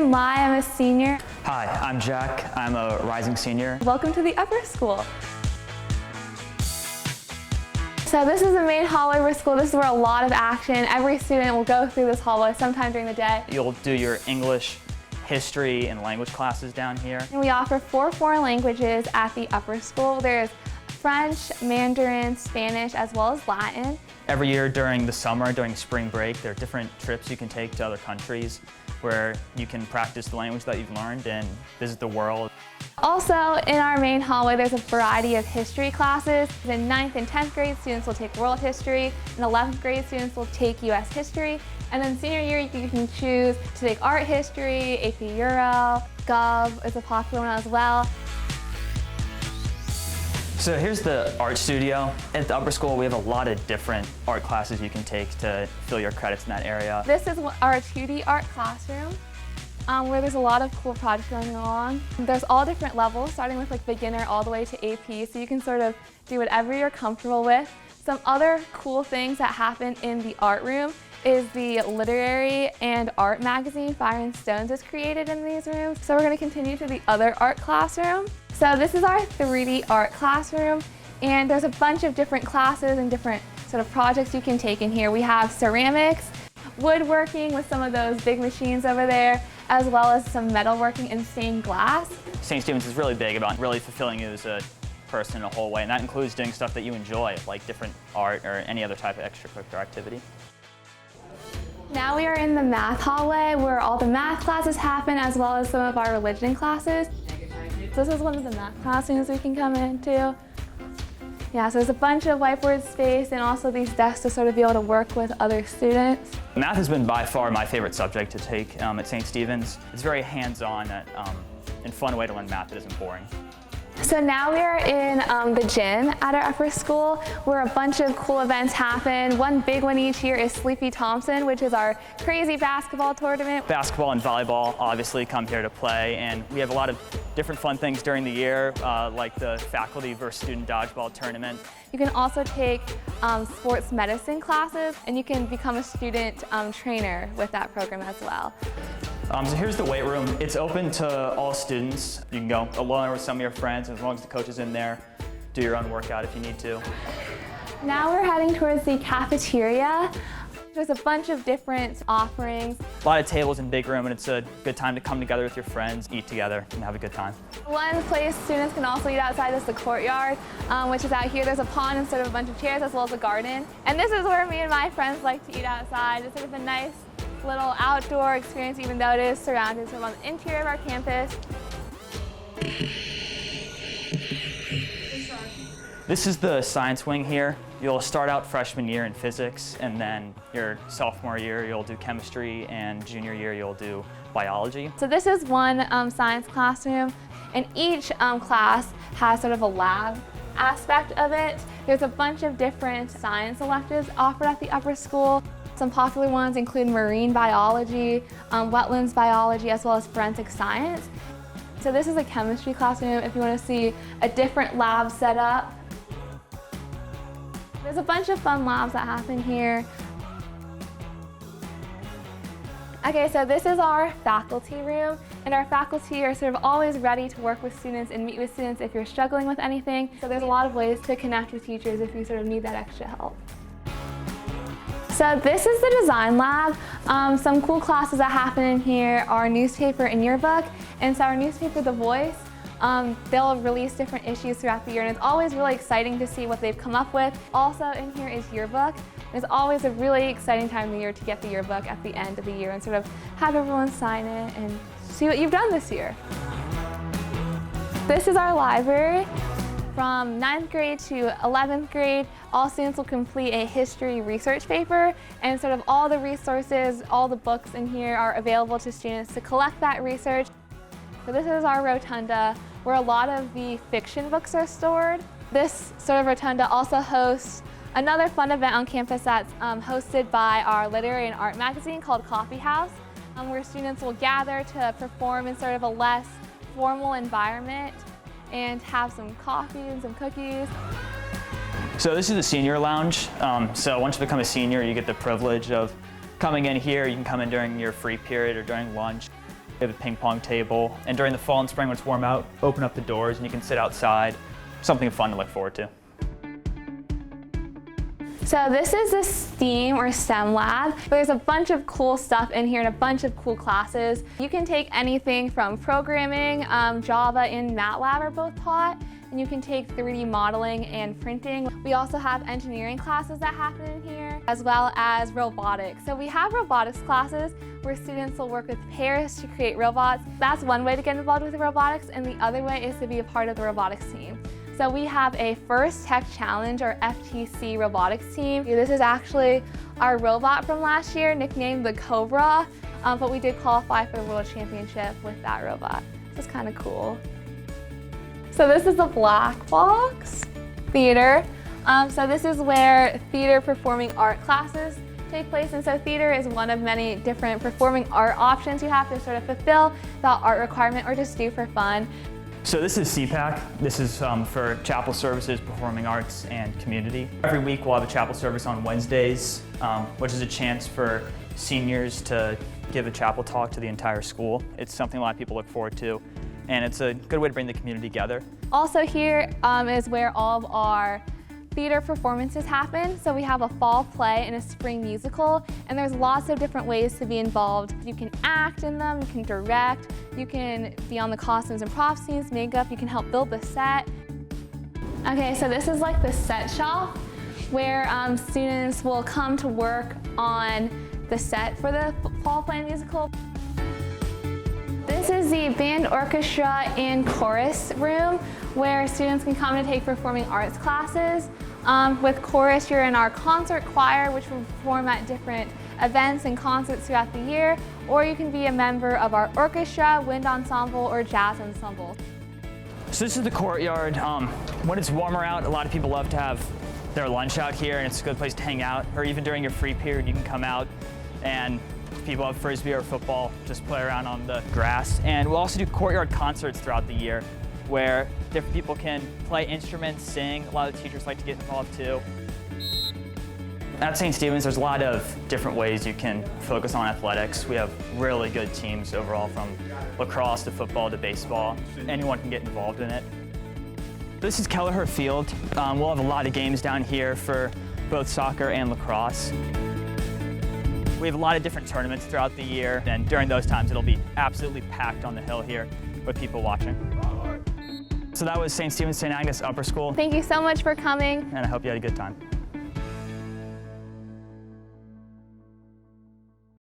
I'm Mai, I'm a senior. Hi, I'm Jack. I'm a rising senior. Welcome to the upper school. So this is the main hallway of our school. This is where a lot of action. Every student will go through this hallway sometime during the day. You'll do your English, history, and language classes down here. And we offer 4 foreign languages at the upper school. There's French, Mandarin, Spanish, as well as Latin. Every year during the summer, during spring break, there are different trips you can take to other countries where you can practice the language that you've learned and visit the world. Also, in our main hallway, there's a variety of history classes. In 9th and 10th grade, students will take world history. In 11th grade, students will take US history. And then senior year, you can choose to take art history, AP Euro, Gov is a popular one as well. So here's the art studio. At the upper school, we have a lot of different art classes you can take to fill your credits in that area. This is our 2D art classroom, where there's a lot of cool projects going on. There's all different levels, starting with like beginner all the way to AP, so you can sort of do whatever you're comfortable with. Some other cool things that happen in the art room is the literary and art magazine Fire and Stones is created in these rooms. So we're going to continue to the other art classroom. So this is our 3D art classroom, and there's a bunch of different classes and different sort of projects you can take in here. We have ceramics, woodworking with some of those big machines over there, as well as some metalworking and stained glass. St. Stephen's is really big about really fulfilling you as a person in a whole way, and that includes doing stuff that you enjoy, like different art or any other type of extracurricular activity. Now we are in the math hallway where all the math classes happen, as well as some of our religion classes. This is one of the math classrooms we can come into. Yeah, so there's a bunch of whiteboard space and also these desks to sort of be able to work with other students. Math has been by far my favorite subject to take at St. Stephen's. It's very hands-on and fun way to learn math that isn't boring. So now we are in the gym at our upper school where a bunch of cool events happen. One big one each year is Sleepy Thompson, which is our crazy basketball tournament. Basketball and volleyball obviously come here to play, and we have a lot of different fun things during the year, like the faculty versus student dodgeball tournament. You can also take sports medicine classes, and you can become a student trainer with that program as well. So here's the weight room. It's open to all students. You can go alone or with some of your friends, as long as the coach is in there. Do your own workout if you need to. Now we're heading towards the cafeteria. There's a bunch of different offerings. A lot of tables in big room, and it's a good time to come together with your friends, eat together, and have a good time. One place students can also eat outside is the courtyard, which is out here. There's a pond instead of a bunch of chairs, as well as a garden. And this is where me and my friends like to eat outside. It's sort of a nice little outdoor experience, even though it is surrounded from the interior of our campus. This is the science wing here. You'll start out freshman year in physics, and then your sophomore year you'll do chemistry, and junior year you'll do biology. So this is one science classroom, and each class has sort of a lab aspect of it. There's a bunch of different science electives offered at the upper school. Some popular ones include marine biology, wetlands biology, as well as forensic science. So this is a chemistry classroom if you want to see a different lab setup. There's a bunch of fun labs that happen here. Okay, so this is our faculty room, and our faculty are sort of always ready to work with students and meet with students if you're struggling with anything. So there's a lot of ways to connect with teachers if you sort of need that extra help. So this is the design lab. Some cool classes that happen in here are newspaper and yearbook. And so our newspaper, The Voice, they'll release different issues throughout the year, and it's always really exciting to see what they've come up with. Also in here is yearbook. It's always a really exciting time of the year to get the yearbook at the end of the year and sort of have everyone sign it and see what you've done this year. This is our library. From 9th grade to 11th grade, all students will complete a history research paper, and sort of all the resources, all the books in here are available to students to collect that research. So this is our rotunda, where a lot of the fiction books are stored. This sort of rotunda also hosts another fun event on campus that's hosted by our literary and art magazine called Coffee House, where students will gather to perform in sort of a less formal environment and have some coffee and some cookies. So this is the senior lounge. So once you become a senior, you get the privilege of coming in here. You can come in during your free period or during lunch. We have a ping pong table, and during the fall and spring when it's warm out, open up the doors and you can sit outside. Something fun to look forward to. So this is the STEAM or STEM lab. There's a bunch of cool stuff in here and a bunch of cool classes. You can take anything from programming, Java and MATLAB are both taught, and you can take 3D modeling and printing. We also have engineering classes that happen in here, as well as robotics. So we have robotics classes where students will work with pairs to create robots. That's one way to get involved with robotics, and the other way is to be a part of the robotics team. So we have a First Tech Challenge or FTC robotics team. This is actually our robot from last year, nicknamed the Cobra, but we did qualify for the World Championship with that robot. This is kind of cool. So this is the black box theater. So this is where theater performing art classes take place, and so theater is one of many different performing art options you have to sort of fulfill that art requirement or just do for fun. So this is CPAC. This is for chapel services, performing arts, and community. Every week we'll have a chapel service on Wednesdays, which is a chance for seniors to give a chapel talk to the entire school. It's something a lot of people look forward to, and it's a good way to bring the community together. Also here is where all of our theater performances happen. So we have a fall play and a spring musical, and there's lots of different ways to be involved. You can act in them, you can direct, you can be on the costumes and prop scenes, makeup, you can help build the set. Okay, so this is like the set shelf where students will come to work on the set for the fall play and musical. This is the band, orchestra, and chorus room where students can come to take performing arts classes. With chorus, you're in our concert choir, which will perform at different events and concerts throughout the year, or you can be a member of our orchestra, wind ensemble, or jazz ensemble. So this is the courtyard. When it's warmer out, a lot of people love to have their lunch out here, and it's a good place to hang out, or even during your free period, you can come out and if people have frisbee or football, just play around on the grass. And we'll also do courtyard concerts throughout the year where different people can play instruments, sing. A lot of teachers like to get involved too. At St. Stephen's, there's a lot of different ways you can focus on athletics. We have really good teams overall, from lacrosse to football to baseball. Anyone can get involved in it. This is Kelleher Field. We'll have a lot of games down here for both soccer and lacrosse. We have a lot of different tournaments throughout the year, and during those times it'll be absolutely packed on the hill here with people watching. So that was St. Stephen's St. Agnes Upper School. Thank you so much for coming. And I hope you had a good time.